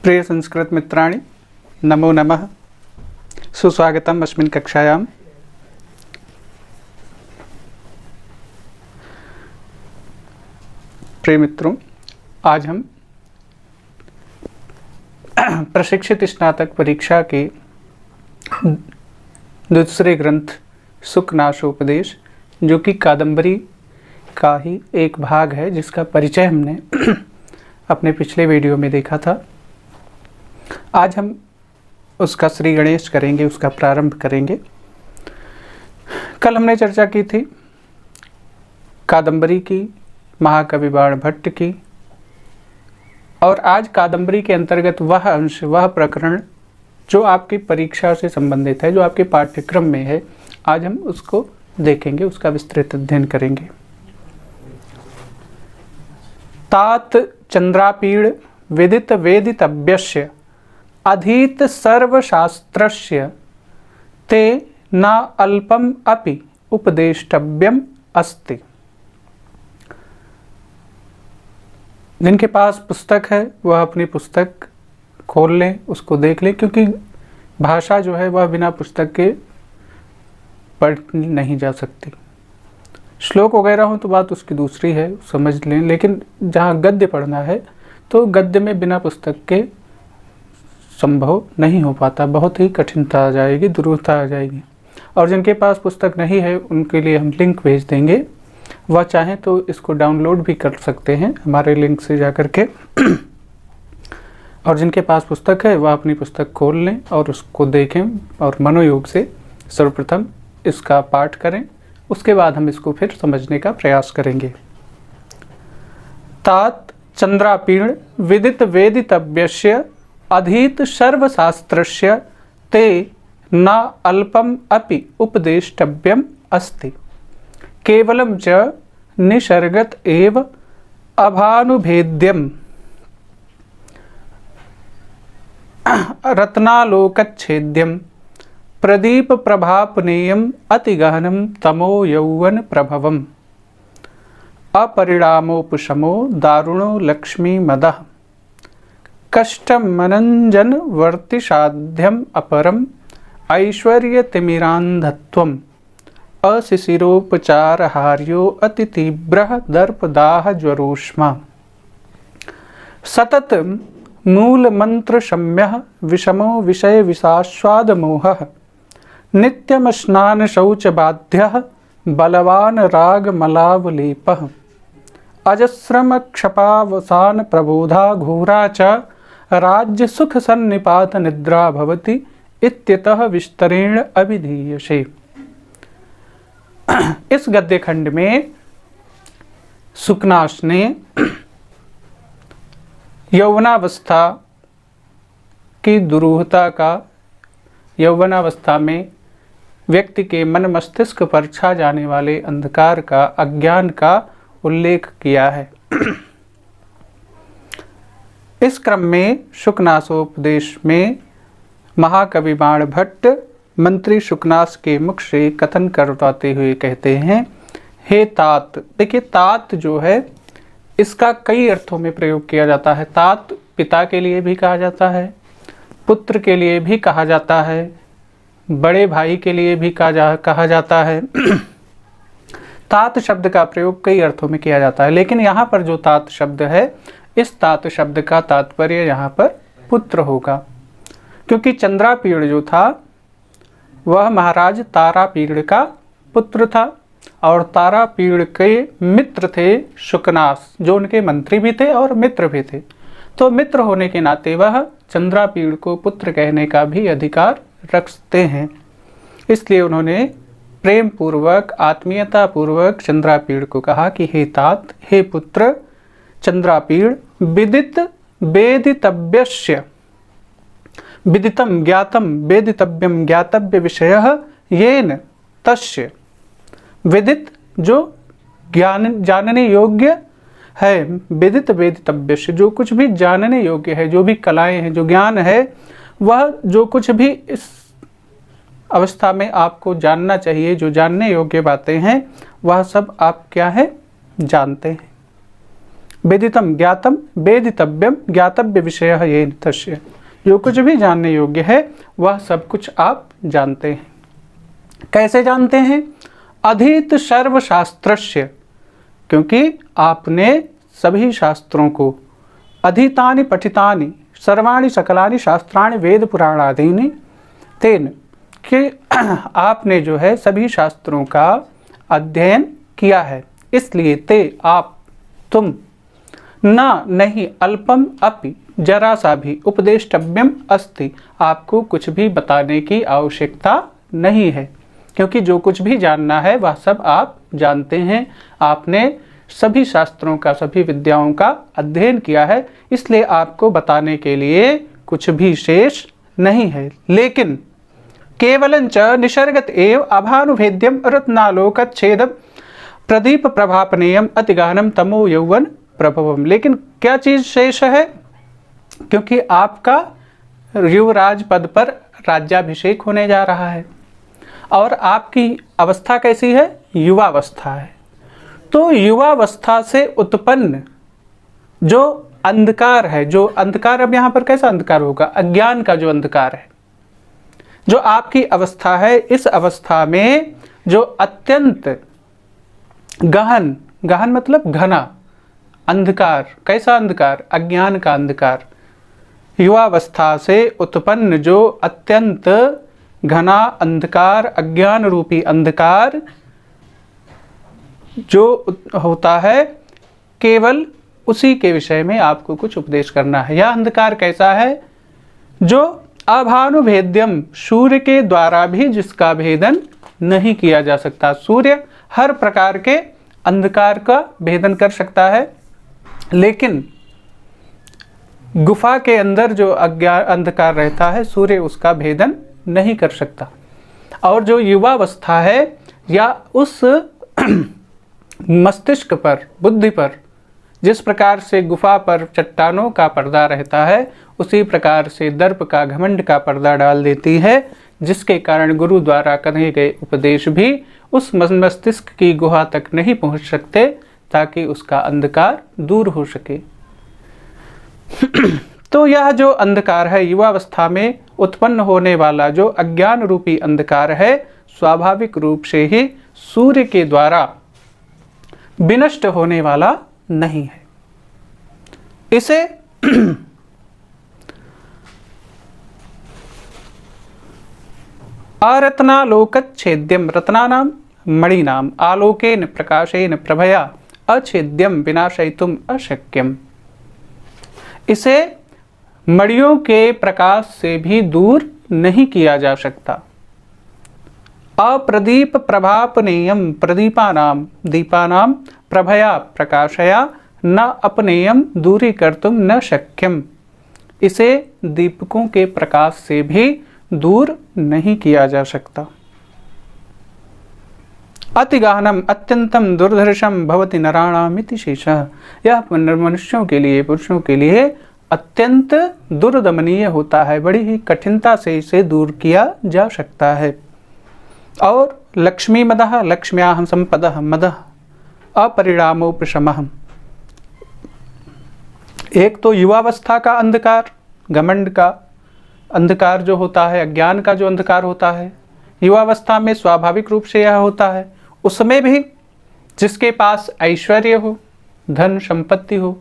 प्रिय संस्कृत मित्राणि नमो नमः। सुस्वागतम् अस्मिन् कक्षायां। प्रिय मित्रों, आज हम प्रशिक्षित स्नातक परीक्षा के दूसरे ग्रंथ सुखनाशोपदेश, जो कि कादंबरी का ही एक भाग है, जिसका परिचय हमने अपने पिछले वीडियो में देखा था। आज हम उसका श्री गणेश करेंगे, उसका प्रारंभ करेंगे। कल हमने चर्चा की थी कादंबरी की, महाकवि बाण भट्ट की, और आज कादंबरी के अंतर्गत वह अंश, वह प्रकरण जो आपकी परीक्षा से संबंधित है, जो आपके पाठ्यक्रम में है, आज हम उसको देखेंगे, उसका विस्तृत अध्ययन करेंगे। तात चंद्रापीड़ विदित वेदितव्यस्य अधीत सर्वशास्त्रस्य ते न अल्पम अपि उपदेष्टव्यम अस्ति। जिनके पास पुस्तक है वह अपनी पुस्तक खोल लें, उसको देख लें, क्योंकि भाषा जो है वह बिना पुस्तक के पढ़ नहीं जा सकती। श्लोक वगैरह हो तो बात उसकी दूसरी है, समझ लें, लेकिन जहाँ गद्य पढ़ना है तो गद्य में बिना पुस्तक के संभव नहीं हो पाता, बहुत ही कठिनता आ जाएगी, दुरूहता आ जाएगी। और जिनके पास पुस्तक नहीं है उनके लिए हम लिंक भेज देंगे, वह चाहें तो इसको डाउनलोड भी कर सकते हैं हमारे लिंक से जाकर के। और जिनके पास पुस्तक है वह अपनी पुस्तक खोल लें और उसको देखें और मनोयोग से सर्वप्रथम इसका पाठ करें, उसके बाद हम इसको फिर समझने का प्रयास करेंगे। तात चंद्रापीड़ विदित वेदितव्यस्य अधीत सर्वशास्त्रस्य ते न अल्पम अपि उपदेष्टव्यम अस्ति। केवलं च निसर्गत एव अभानुभेद्यम रत्नालोकच्छेद्यम प्रदीप प्रभापनेयम अतिगहनम तमो यौवन प्रभवम अपरिणामोपशमो दारुणो लक्ष्मी मदः कष्टमनंजन वर्तिसाध्यम अपरम ऐश्वर्यतिमिरान्धत्वम अशिशिरोपचारहार्यो अतितीव्रः दर्पदाह ज्वरोष्मा सतत मूल मंत्र शम्यः विषमो विषय विषास्वाद मोहः नित्यम स्नान शौच बाध्यः बलवान राग मलावलेपः अजस्रम क्षपावसान प्रबोधा घोरा च राज्य सुख सन्निपात निद्रा भवति इत्यतः विस्तरेण अभिधीयसे। इस गद्य खंड में सुखनाश ने यौवनावस्था की दुरूहता का, यौवनावस्था में व्यक्ति के मन मस्तिष्क पर छा जाने वाले अंधकार का, अज्ञान का उल्लेख किया है। इस क्रम में शुकनासोपदेश में महाकवि बाण भट्ट मंत्री शुकनास के मुख से कथन करवाते हुए कहते हैं, हे तात। देखिए, तात जो है इसका कई अर्थों में प्रयोग किया जाता है। तात पिता के लिए भी कहा जाता है, पुत्र के लिए भी कहा जाता है, बड़े भाई के लिए भी कहा जाता है। तात शब्द का प्रयोग कई अर्थों में किया जाता है, लेकिन यहाँ पर जो तात शब्द है, इस तात शब्द का तात्पर्य यहाँ पर पुत्र होगा, क्योंकि चंद्रापीड़ जो था वह महाराज तारापीड़ का पुत्र था, और तारापीड़ के मित्र थे शुकनास, जो उनके मंत्री भी थे और मित्र भी थे। तो मित्र होने के नाते वह चंद्रापीड़ को पुत्र कहने का भी अधिकार रखते हैं। इसलिए उन्होंने प्रेम पूर्वक, आत्मीयता पूर्वक चंद्रापीड़ को कहा कि हे तात, हे पुत्र चंद्रापीड़, विदित वेदितव्यस्य, विदितम ज्ञातम वेदितव्यम ज्ञातव्य विषयः येन तस्य। विदित जो ज्ञान जानने योग्य है, विदित वेदितव्यस्य जो कुछ भी जानने योग्य है, जो भी कलाएं हैं, जो ज्ञान है, वह जो कुछ भी इस अवस्था में आपको जानना चाहिए, जो जानने योग्य बातें हैं, वह सब आप क्या है जानते हैं। वेदितम ज्ञातम वेदितव्यम ज्ञातव्य विषय येन तस्य। जो कुछ भी जानने योग्य है वह सब कुछ आप जानते हैं। कैसे जानते हैं? अधीत सर्वशास्त्रस्य, क्योंकि आपने सभी शास्त्रों को, अधीतानि पठितानि सर्वाणि सकलानि शास्त्राणि वेद पुराणादीनि तेन, कि आपने जो है सभी शास्त्रों का अध्ययन किया है, इसलिए ते आप, तुम, न नहीं अल्पम अपि जरा सा भी उपदेष्टव्यम अस्ति, आपको कुछ भी बताने की आवश्यकता नहीं है, क्योंकि जो कुछ भी जानना है वह सब आप जानते हैं। आपने सभी शास्त्रों का, सभी विद्याओं का अध्ययन किया है, इसलिए आपको बताने के लिए कुछ भी शेष नहीं है। लेकिन केवलंच निसर्गत एव अभानुभेद्यम रत्नालोकच्छेदम प्रदीप प्रभापनेयम अतिगानम तमो यौवन प्रभवम। लेकिन क्या चीज शेष है? क्योंकि आपका युवराज पद पर राज्याभिषेक होने जा रहा है और आपकी अवस्था कैसी है? युवावस्था है। तो युवावस्था से उत्पन्न जो अंधकार है, जो अंधकार, अब यहाँ पर कैसा अंधकार होगा? अज्ञान का जो अंधकार है, जो आपकी अवस्था है, इस अवस्था में जो अत्यंत गहन, गहन मतलब घना अंधकार, कैसा अंधकार? अज्ञान का अंधकार। युवावस्था से उत्पन्न जो अत्यंत घना अंधकार, अज्ञान रूपी अंधकार जो होता है, केवल उसी के विषय में आपको कुछ उपदेश करना है। यह अंधकार कैसा है? जो अभानुभेद्यम, सूर्य के द्वारा भी जिसका भेदन नहीं किया जा सकता। सूर्य हर प्रकार के अंधकार का भेदन कर सकता है, लेकिन गुफा के अंदर जो अज्ञान अंधकार रहता है, सूर्य उसका भेदन नहीं कर सकता। और जो युवावस्था है, या उस मस्तिष्क पर, बुद्धि पर जिस प्रकार से गुफा पर चट्टानों का पर्दा रहता है, उसी प्रकार से दर्प का, घमंड का पर्दा डाल देती है, जिसके कारण गुरु द्वारा कहे गए उपदेश भी उस मस्तिष्क की गुहा तक नहीं पहुंच सकते, ताकि उसका अंधकार दूर हो सके। तो यह जो अंधकार है, युवावस्था में उत्पन्न होने वाला जो अज्ञान रूपी अंधकार है, स्वाभाविक रूप से ही सूर्य के द्वारा विनष्ट होने वाला नहीं है। इसे अरत्नालोकच्छेद्यम, रत्नानाम मणिनाम, आलोकेन प्रकाशेन प्रभया अच्छेद्यम विनाशयितुम अशक्यम। इसे मणियों के प्रकाश से भी दूर नहीं किया जा सकता। अप्रदीप प्रभापनेयम, प्रदीपानाम, दीपानाम प्रभया प्रकाशया न अपनेयम दूरीकर्तुम न शक्यम। इसे दीपकों के प्रकाश से भी दूर नहीं किया जा सकता। अतिगहनम अत्यंतम दुर्धर्षम भवति नराणामिति शेषः। यह मनुष्यों के लिए, पुरुषों के लिए अत्यंत दुर्दमनीय होता है, बड़ी ही कठिनता से इसे दूर किया जा सकता है। और लक्ष्मी मदः लक्ष्म्याहं संपदः मदः अपरिणामोपशमः। एक तो युवावस्था का अंधकार, घमंड का अंधकार जो होता है, अज्ञान का जो अंधकार होता है, युवावस्था में स्वाभाविक रूप से यह होता है। उसमें भी जिसके पास ऐश्वर्य हो, धन संपत्ति हो,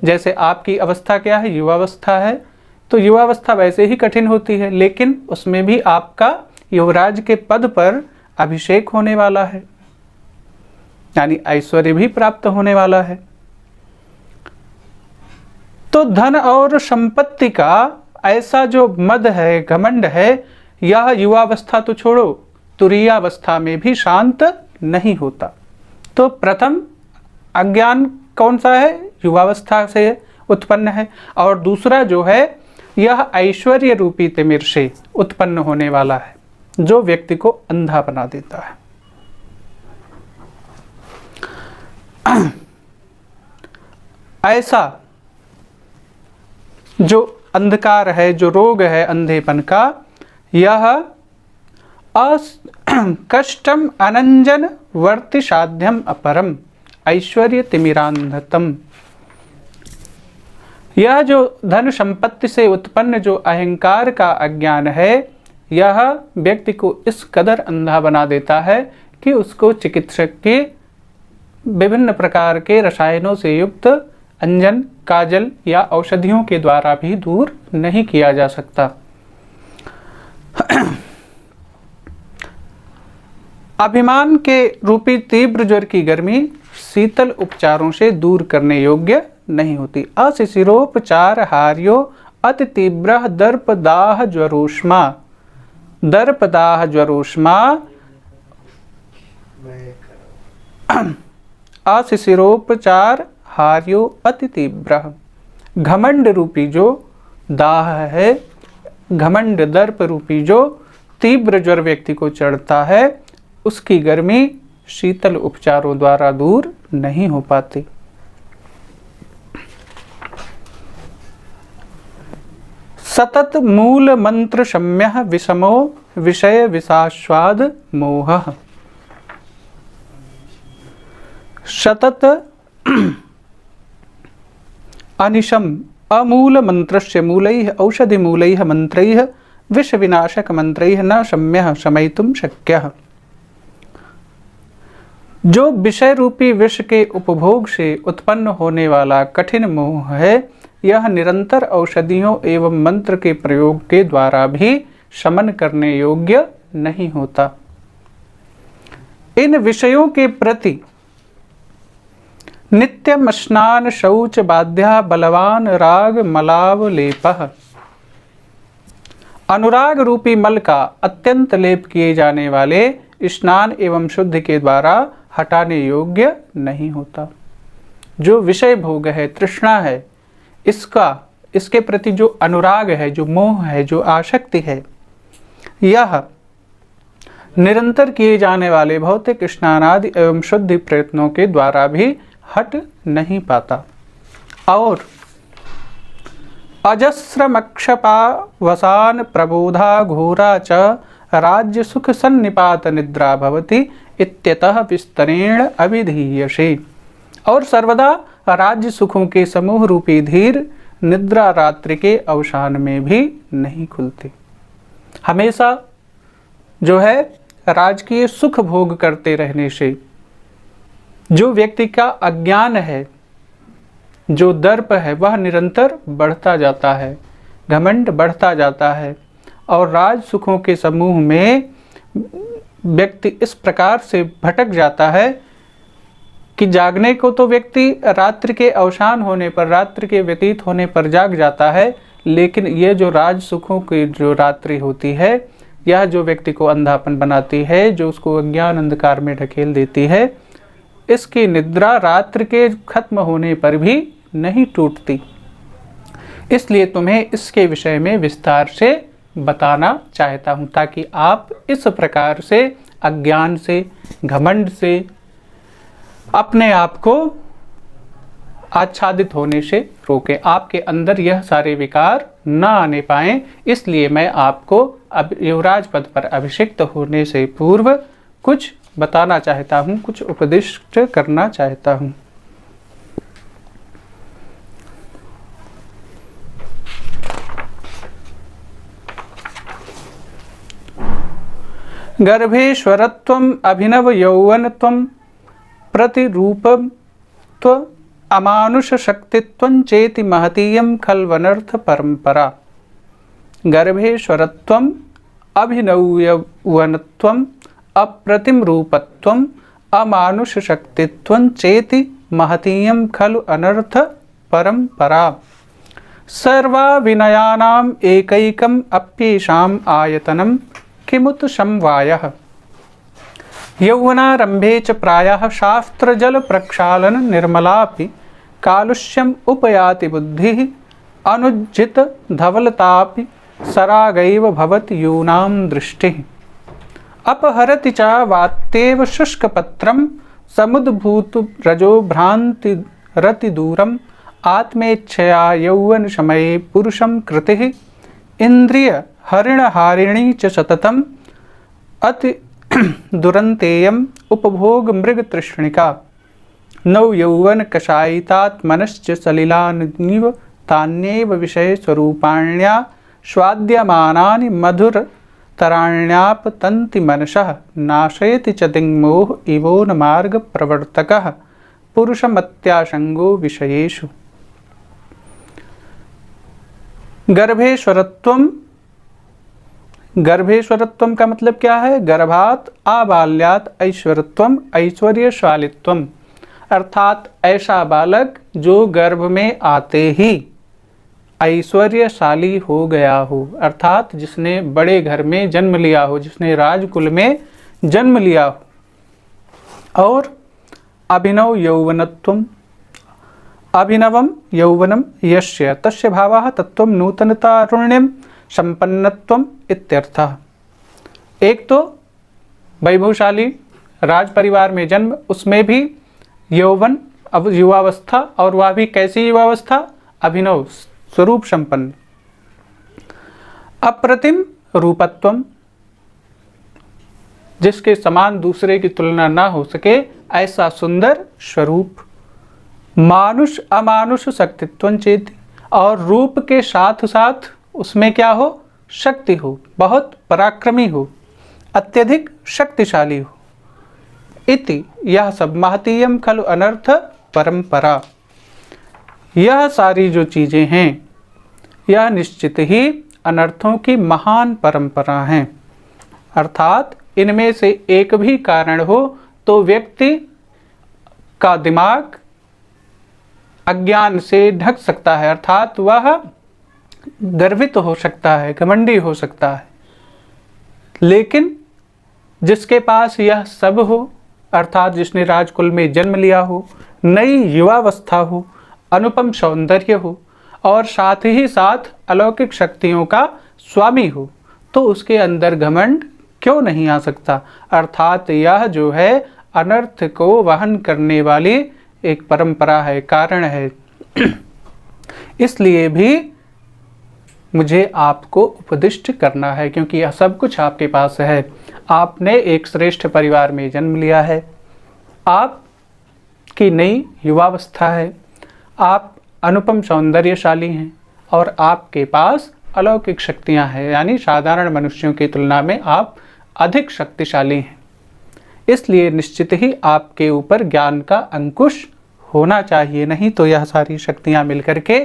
जैसे आपकी अवस्था क्या है? युवावस्था है। तो युवावस्था वैसे ही कठिन होती है, लेकिन उसमें भी आपका युवराज के पद पर अभिषेक होने वाला है, यानी ऐश्वर्य भी प्राप्त होने वाला है। तो धन और संपत्ति का ऐसा जो मद है, घमंड है, यह युवावस्था तो छोड़ो, तुरीयावस्था में भी शांत नहीं होता। तो प्रथम अज्ञान कौन सा है? युवावस्था से उत्पन्न है। और दूसरा जो है, यह ऐश्वर्य रूपी तिमिर से उत्पन्न होने वाला है, जो व्यक्ति को अंधा बना देता है। ऐसा जो अंधकार है, जो रोग है अंधेपन का, यह कष्टम अनंजन वर्ति साध्यम अपरम ऐश्वर्य तिमिरांधतम। यह जो धन संपत्ति से उत्पन्न जो अहंकार का अज्ञान है, यह व्यक्ति को इस कदर अंधा बना देता है कि उसको चिकित्सक के विभिन्न प्रकार के रसायनों से युक्त अंजन, काजल या औषधियों के द्वारा भी दूर नहीं किया जा सकता। अभिमान के रूपी तीव्र ज्वर की गर्मी शीतल उपचारों से दूर करने योग्य नहीं होती। अशिशिरोपचार हार्यो अति तीव्र दर्पदाह ज्वरोष्मा। दर्पदाह ज्वरोष्मा अशिशिरोपचार हार्यो अति तीव्र। घमंड रूपी जो दाह है, घमंड दर्प रूपी जो तीव्र ज्वर व्यक्ति को चढ़ता है, उसकी गर्मी शीतल उपचारों द्वारा दूर नहीं हो पाती। सतत मूल मंत्र शम्य विषमो विषय विषास्वाद मोह। सतत अनिशम अमूल मंत्रस्य मूलैः औषधि मूलैः मंत्रैः विष विनाशक मंत्रैः न शम्यः शमयितुं शक्यः। जो विषय रूपी विष के उपभोग से उत्पन्न होने वाला कठिन मोह है, यह निरंतर औषधियों एवं मंत्र के प्रयोग के द्वारा भी शमन करने योग्य नहीं होता। इन विषयों के प्रति नित्यम स्नान शौच बाध्या बलवान राग मलावलेपः। अनुराग रूपी मल का अत्यंत लेप किए जाने वाले स्नान एवं शुद्ध के द्वारा हटाने योग्य नहीं होता। जो विषय भोग है, तृष्णा है, इसके प्रति जो अनुराग है, जो मोह है, जो आसक्ति है, यह निरंतर किए जाने वाले भौतिक स्नानादि एवं शुद्धि प्रयत्नों के द्वारा भी हट नहीं पाता। और अजस्रमक्षपा वसान प्रबोधा घोरा च राज्य सुख सन्निपात निद्रा भवति इत्यतः विस्तरेण अभिधीयसे। और सर्वदा राज्य सुखों के समूह रूपी धीर निद्रा रात्रि के अवसान में भी नहीं खुलते। हमेशा जो है राजकीय सुख भोग करते रहने से जो व्यक्ति का अज्ञान है, जो दर्प है, वह निरंतर बढ़ता जाता है, घमंड बढ़ता जाता है। और राज सुखों के समूह में व्यक्ति इस प्रकार से भटक जाता है कि जागने को तो व्यक्ति रात्रि के अवसान होने पर, रात्रि के व्यतीत होने पर जाग जाता है, लेकिन ये जो राज सुखों की जो रात्रि होती है, यह जो व्यक्ति को अंधापन बनाती है, जो उसको अज्ञान अंधकार में ढकेल देती है, इसकी निद्रा रात्रि के खत्म होने पर भी नहीं टूटती। इसलिए तुम्हें इसके विषय में विस्तार से बताना चाहता हूँ, ताकि आप इस प्रकार से अज्ञान से, घमंड से अपने आप को आच्छादित होने से रोके, आपके अंदर यह सारे विकार न आने पाएं। इसलिए मैं आपको अब युवराज पद पर अभिषिक्त होने से पूर्व कुछ बताना चाहता हूँ, कुछ उपदिष्ट करना चाहता हूँ। गर्भेश्वरत्वम् अभिनव यौवनत्वं प्रतिरूपत्वम् अमानुष शक्तित्वं चेति महतीयं खल्वनर्थ परंपरा। गर्भेश्वरत्वम् अभिनव यौवनत्वम् अप्रतिम रूपत्वम् अमानुष शक्तित्वं चेति महतीयं खलु अनर्थ परंपरा। सर्वा विनयानाम् एकैकम् अप्येषाम् आयतनं किमुत समवायः। यौवनारंभे च प्रायः शास्त्रजल प्रक्षालन निर्मलापि कालुष्यम् उपयाति बुद्धिः अनुज्झित धवलतापि सरागैव भवति यूनां दृष्टिः। अपहरति च वात्येव शुष्कपत्रं समुद्भूत रजो भ्रांति रति दूरम् आत्मेच्छया यौवन समये पुरुषं कृतिः इंद्रिय हरिणहारिणी च सततम् अति दुरंतेयम् उपभोग मृग तृष्णिका। नव यौवन कषायितात्मनश्च सलिलानिव तान्येव विषय स्वरूपाण्या स्वाद्यमानानि मधुर तराण्यापतन्ति मनसः नाशयति च दिङ्मोह इवोन मार्ग प्रवर्तकः पुरुषमत्यासंगो विषयेषु। गर्भेश्वरत्वम, गर्भेश्वरत्वम का मतलब क्या है? गर्भात आबाल्यात ऐश्वरत्वम, ऐश्वर्यशालित्वम, अर्थात ऐसा बालक जो गर्भ में आते ही ऐश्वर्यशाली हो गया हो, अर्थात जिसने बड़े घर में जन्म लिया हो, जिसने राजकुल में जन्म लिया हो। और अभिनव यौवनत्वम, अभिनवम यौवनम यस्य तस्य भावः तत्त्वं नूतनतारुण्यम संपन्नत्वम इत्यर्थः। एक तो वैभवशाली राज परिवार में जन्म, उसमें भी यौवन, अब युवावस्था, और वह भी कैसी युवावस्था? अभिनव, स्वरूप संपन्न। अप्रतिम रूपत्वम, जिसके समान दूसरे की तुलना ना हो सके ऐसा सुंदर स्वरूप। मानुष अमानुष शक्तित्वं चेति, और रूप के साथ साथ उसमें क्या हो? शक्ति हो, बहुत पराक्रमी हो, अत्यधिक शक्तिशाली हो। इति यह सब महतीयम खलु अनर्थ परंपरा, यह सारी जो चीजें हैं यह निश्चित ही अनर्थों की महान परंपरा हैं। अर्थात इनमें से एक भी कारण हो तो व्यक्ति का दिमाग अज्ञान से ढक सकता है, अर्थात वह गर्वित हो सकता है, घमंडी हो सकता है। लेकिन जिसके पास यह सब हो, अर्थात जिसने राजकुल में जन्म लिया हो, नई युवावस्था हो, अनुपम सौंदर्य हो और साथ ही साथ अलौकिक शक्तियों का स्वामी हो, तो उसके अंदर घमंड क्यों नहीं आ सकता? अर्थात यह जो है अनर्थ को वहन करने वाली एक परंपरा है, कारण है। इसलिए भी मुझे आपको उपदिष्ट करना है, क्योंकि यह सब कुछ आपके पास है। आपने एक श्रेष्ठ परिवार में जन्म लिया है, आपकी नई युवावस्था है, आप अनुपम सौंदर्यशाली हैं और आपके पास अलौकिक शक्तियां हैं, यानी साधारण मनुष्यों की तुलना में आप अधिक शक्तिशाली हैं। इसलिए निश्चित ही आपके ऊपर ज्ञान का अंकुश होना चाहिए, नहीं तो यह सारी शक्तियां मिलकर के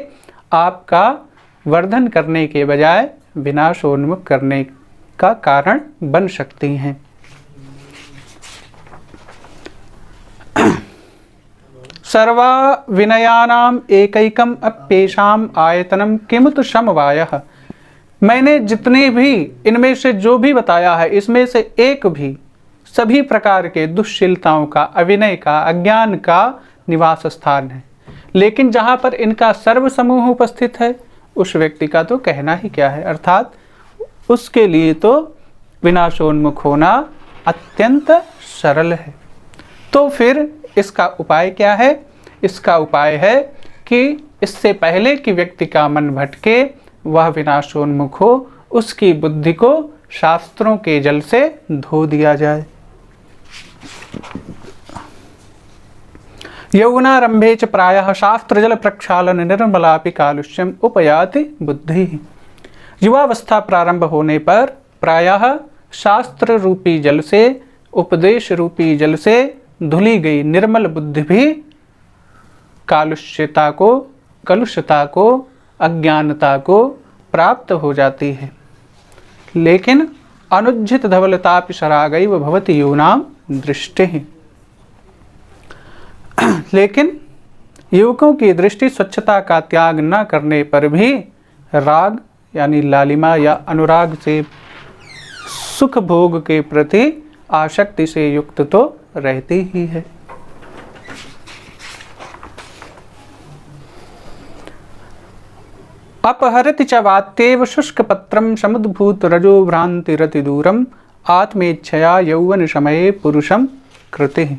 आपका वर्धन करने के बजाय विनाशोन्मुख करने का कारण बन सकती हैं। सर्वा विनयानाम एकैकम अप्येषाम आयतनम किमुत समवायः। मैंने जितने भी इनमें से जो भी बताया है, इसमें से एक भी सभी प्रकार के दुश्शीलताओं का, अविनय का, अज्ञान का निवास स्थान है। लेकिन जहाँ पर इनका सर्व समूह उपस्थित है उस व्यक्ति का तो कहना ही क्या है, अर्थात उसके लिए तो विनाशोन्मुख होना अत्यंत सरल है। तो फिर इसका उपाय क्या है? इसका उपाय है कि इससे पहले कि व्यक्ति का मन भटके, वह विनाशोन्मुख हो, उसकी बुद्धि को शास्त्रों के जल से धो दिया जाए। यौवनारंभे च प्रायः शास्त्र जल प्रक्षालन निर्मलापि कालुष्यम उपयाति बुद्धि। युवावस्था प्रारंभ होने पर प्रायः शास्त्र रूपी जल से, उपदेश रूपी जल से धुली गई निर्मल बुद्धि भी कलुषता को, अज्ञानता को प्राप्त हो जाती है। लेकिन अनुज्झित धवलतापि शरागैव भवति यूनाम दृष्टिः। लेकिन युवकों की दृष्टि स्वच्छता का त्याग न करने पर भी राग यानी लालिमा या अनुराग से, सुख भोग के प्रति आसक्ति से युक्त तो रहती ही है। अपहरति च वात्येव शुष्क पत्रम समुद्भूत रजो भ्रांति रति दूरम आत्मेच्छया यौवन समये पुरुषम कृतिः।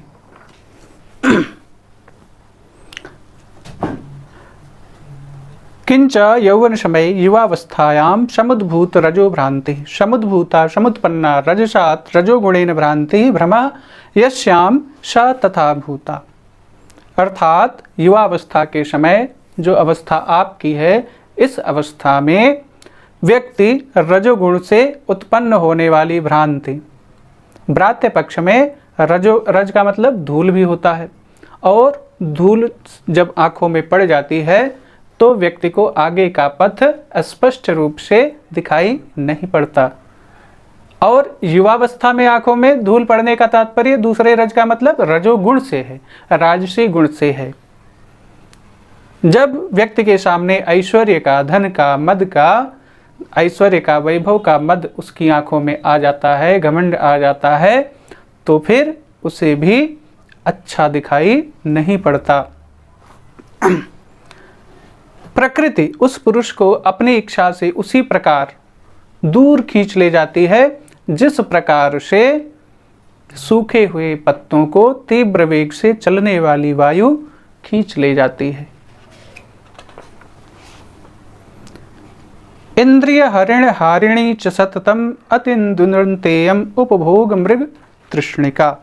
किंच यौवन समय युवावस्थायां समुद्भूत रजो भ्रांति, समुद्भूता समुत्पन्ना रजसात् रजोगुणेन भ्रांति भ्रमा यस्याम स तथा भूता। अर्थात युवावस्था के समय जो अवस्था आपकी है, इस अवस्था में व्यक्ति रजोगुण से उत्पन्न होने वाली भ्रांति, ब्रात्य पक्ष में रज का मतलब धूल भी होता है, और धूल जब आँखों में पड़ जाती है तो व्यक्ति को आगे का पथ स्पष्ट रूप से दिखाई नहीं पड़ता। और युवावस्था में आंखों में धूल पड़ने का तात्पर्य दूसरे रज का मतलब रजोगुण से है, राजसी गुण से है। जब व्यक्ति के सामने ऐश्वर्य का, धन का, मद का, ऐश्वर्य का, वैभव का मद उसकी आंखों में आ जाता है, घमंड आ जाता है, तो फिर उसे भी अच्छा दिखाई नहीं पड़ता। प्रकृति उस पुरुष को अपनी इच्छा से उसी प्रकार दूर खींच ले जाती है जिस प्रकार से सूखे हुए पत्तों को तीव्र वेग से चलने वाली वायु खींच ले जाती है। इंद्रिय हरिण हारिणी च सततम अतिन्दुनतेयम उपभोग मृग तृष्णिका।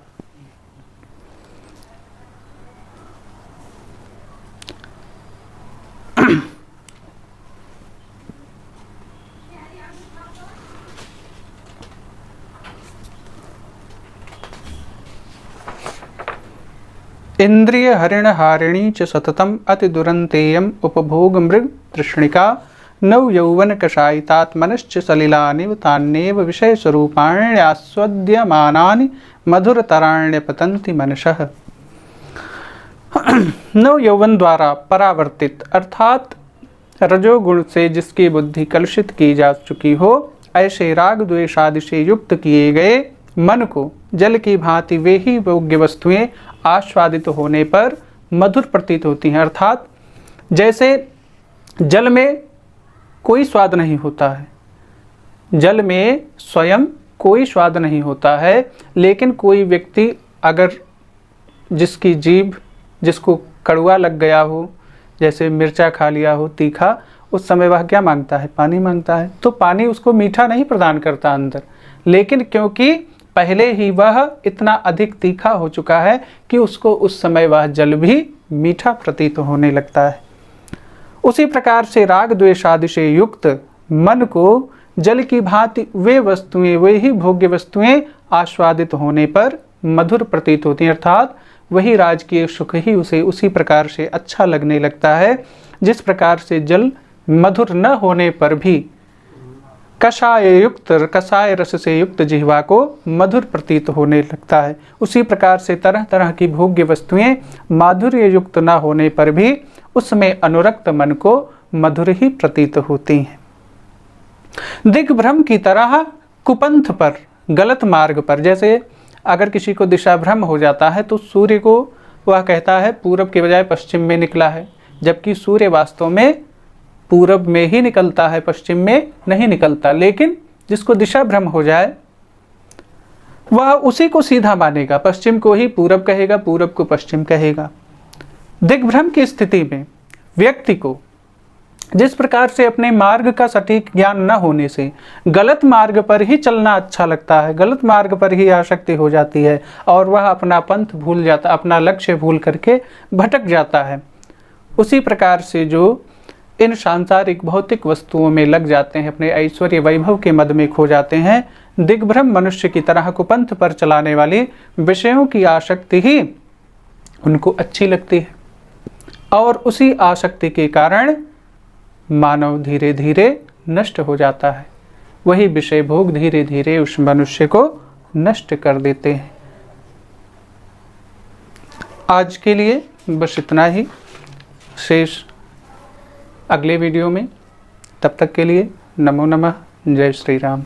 इंद्रिय हरिण हारिणी च सततम अति दुरंतेयम उपभोग मृग तृष्णिका। नव यौवन कषायितात्मनश्च सलिलानिव तान्येव विषय स्वरूपाण्यास्वद्यमानानि मधुरतराण्य पतन्ति मनसः। नव यौवन द्वारा परावर्तित अर्थात रजोगुण से जिसकी बुद्धि कलुषित की जा चुकी हो, ऐसे राग द्वेष आदि से युक्त किए गए मन को जल की भांति वे ही भोग्य वस्तुएं आस्वादित होने पर मधुर प्रतीत होती हैं। अर्थात जैसे जल में कोई स्वाद नहीं होता है, जल में स्वयं कोई स्वाद नहीं होता है, लेकिन कोई व्यक्ति अगर जिसकी जीभ जिसको कड़वा लग गया हो, जैसे मिर्चा खा लिया हो तीखा, उस समय वह क्या मांगता है? पानी मांगता है। तो पानी उसको मीठा नहीं प्रदान करता अंदर, लेकिन क्योंकि पहले ही वह इतना अधिक तीखा हो चुका है कि उसको उस समय वह जल भी मीठा प्रतीत होने लगता है। उसी प्रकार से राग द्वेष आदि से युक्त मन को जल की भांति वे वस्तुएं, वे ही भोग्य वस्तुएं आस्वादित होने पर मधुर प्रतीत होती हैं। अर्थात वही राजकीय सुख ही उसे उसी प्रकार से अच्छा लगने लगता है जिस प्रकार से जल मधुर न होने पर भी कषाय रस से युक्त जिह्वा को मधुर प्रतीत होने लगता है। उसी प्रकार से तरह तरह की भोग्य वस्तुएं माधुर्य युक्त न होने पर भी उसमें अनुरक्त मन को मधुर ही प्रतीत होती हैं। दिग्भ्रम की तरह कुपंथ पर, गलत मार्ग पर, जैसे अगर किसी को दिशा भ्रम हो जाता है तो सूर्य को वह कहता है पूरब के बजाय पश्चिम में निकला है, जबकि सूर्य वास्तव में पूरब में ही निकलता है, पश्चिम में नहीं निकलता। लेकिन जिसको दिशा भ्रम हो जाए वह उसी को सीधा मानेगा, पश्चिम को ही पूरब कहेगा, पूरब को पश्चिम कहेगा। दिग्भ्रम की स्थिति में व्यक्ति को जिस प्रकार से अपने मार्ग का सटीक ज्ञान न होने से गलत मार्ग पर ही चलना अच्छा लगता है, गलत मार्ग पर ही आसक्ति हो जाती है और वह अपना पंथ भूल जाता, अपना लक्ष्य भूल करके भटक जाता है। उसी प्रकार से जो इन सांसारिक भौतिक वस्तुओं में लग जाते हैं, अपने ऐश्वर्य वैभव के मद में खो जाते हैं, दिग्भ्रम मनुष्य की तरह कुपंथ पर चलाने वाली विषयों की आसक्ति ही उनको अच्छी लगती है और उसी आसक्ति के कारण मानव धीरे धीरे नष्ट हो जाता है। वही विषय भोग धीरे धीरे उस मनुष्य को नष्ट कर देते हैं। आज के लिए बस इतना ही, शेष अगले वीडियो में। तब तक के लिए नमो नमः, जय श्री राम।